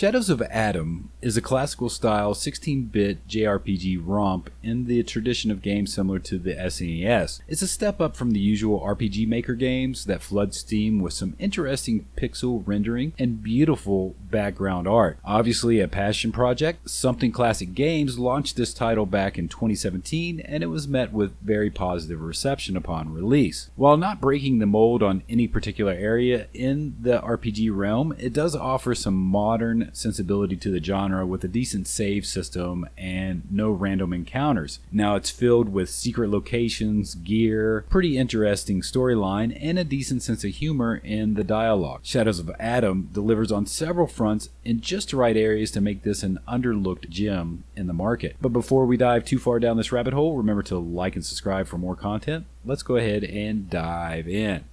Shadows of Adam is a classical-style 16-bit JRPG romp in the tradition of games similar to the SNES. It's a step up from the usual RPG Maker games that flood Steam with some interesting pixel rendering and beautiful background art. Obviously a passion project, Something Classic Games launched this title back in 2017 and it was met with very positive reception upon release. While not breaking the mold on any particular area in the RPG realm, it does offer some modern sensibility to the genre with a decent save system and no random encounters. Now it's filled with secret locations, gear, pretty interesting storyline, and a decent sense of humor in the dialogue. Shadows of Adam delivers on several fronts in just the right areas to make this an underlooked gem in the market. But before we dive too far down this rabbit hole, remember to like and subscribe for more content. Let's go ahead and dive in.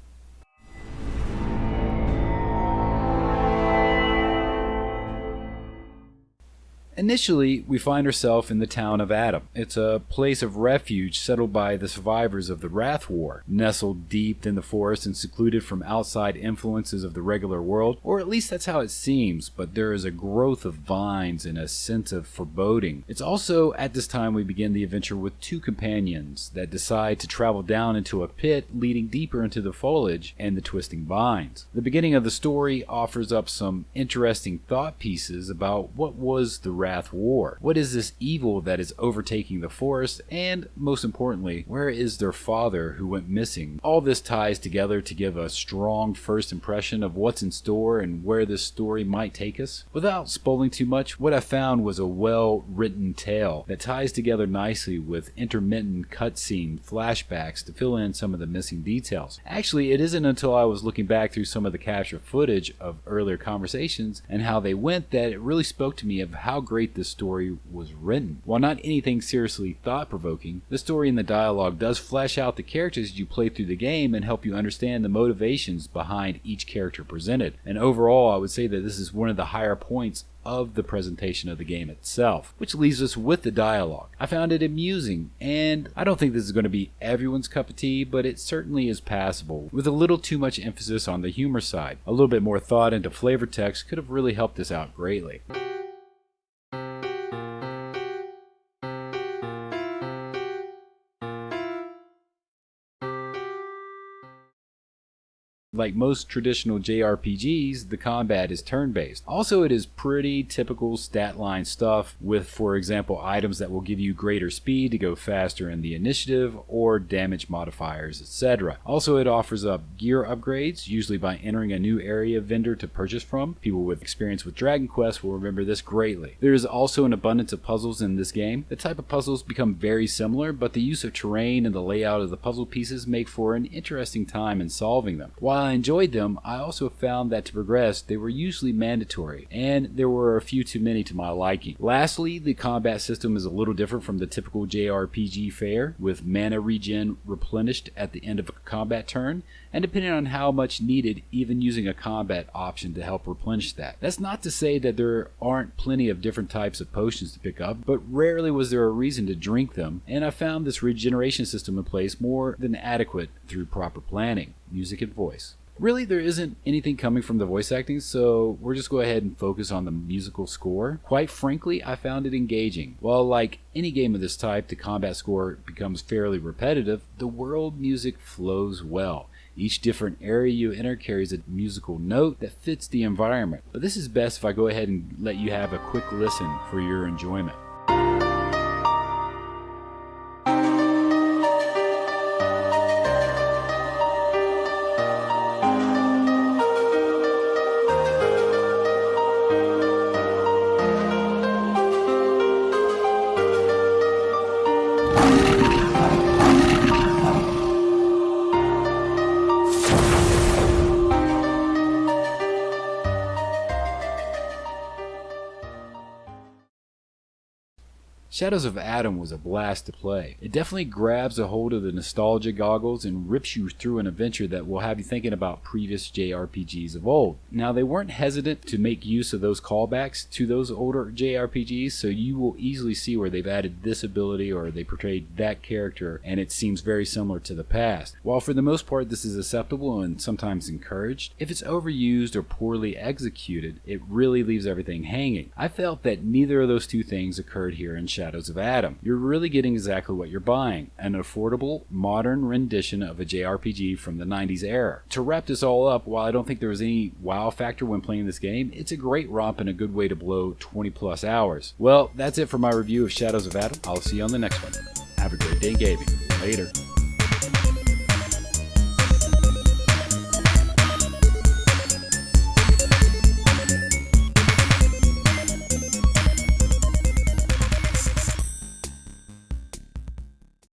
Initially, we find ourselves in the town of Adam. It's a place of refuge settled by the survivors of the Wrath War, nestled deep in the forest and secluded from outside influences of the regular world, or at least that's how it seems, but there is a growth of vines and a sense of foreboding. It's also at this time we begin the adventure with two companions that decide to travel down into a pit leading deeper into the foliage and the twisting vines. The beginning of the story offers up some interesting thought pieces about what was the Wrath War. What is this evil that is overtaking the forest? And most importantly, where is their father who went missing? All this ties together to give a strong first impression of what's in store and where this story might take us. Without spoiling too much, what I found was a well-written tale that ties together nicely with intermittent cutscene flashbacks to fill in some of the missing details. Actually, it isn't until I was looking back through some of the capture footage of earlier conversations and how they went that it really spoke to me of how great this story was written. While not anything seriously thought-provoking, the story and the dialogue does flesh out the characters as you play through the game and help you understand the motivations behind each character presented. And overall, I would say that this is one of the higher points of the presentation of the game itself, which leaves us with the dialogue. I found it amusing, and I don't think this is going to be everyone's cup of tea, but it certainly is passable, with a little too much emphasis on the humor side. A little bit more thought into flavor text could have really helped this out greatly. Like most traditional JRPGs, the combat is turn-based. Also, it is pretty typical stat line stuff with, for example, items that will give you greater speed to go faster in the initiative or damage modifiers, etc. Also, it offers up gear upgrades, usually by entering a new area vendor to purchase from. People with experience with Dragon Quest will remember this greatly. There is also an abundance of puzzles in this game. The type of puzzles become very similar, but the use of terrain and the layout of the puzzle pieces make for an interesting time in solving them. While I enjoyed them, I also found that to progress, they were usually mandatory, and there were a few too many to my liking. Lastly, the combat system is a little different from the typical JRPG fare, with mana regen replenished at the end of a combat turn, and depending on how much needed, even using a combat option to help replenish that. That's not to say that there aren't plenty of different types of potions to pick up, but rarely was there a reason to drink them, and I found this regeneration system in place more than adequate through proper planning, music and voice. Really, there isn't anything coming from the voice acting, so we'll just go ahead and focus on the musical score. Quite frankly, I found it engaging. While like any game of this type, the combat score becomes fairly repetitive, the world music flows well. Each different area you enter carries a musical note that fits the environment. But this is best if I go ahead and let you have a quick listen for your enjoyment. Shadows of Adam was a blast to play. It definitely grabs a hold of the nostalgia goggles and rips you through an adventure that will have you thinking about previous JRPGs of old. Now, they weren't hesitant to make use of those callbacks to those older JRPGs, so you will easily see where they've added this ability or they portrayed that character, and it seems very similar to the past. While for the most part this is acceptable and sometimes encouraged, if it's overused or poorly executed, it really leaves everything hanging. I felt that neither of those two things occurred here in Shadows of Adam. You're really getting exactly what you're buying, an affordable, modern rendition of a JRPG from the 90s era. To wrap this all up, while I don't think there was any wow factor when playing this game, it's a great romp and a good way to blow 20 plus hours. Well, that's it for my review of Shadows of Adam. I'll see you on the next one. Have a great day gaming. Later.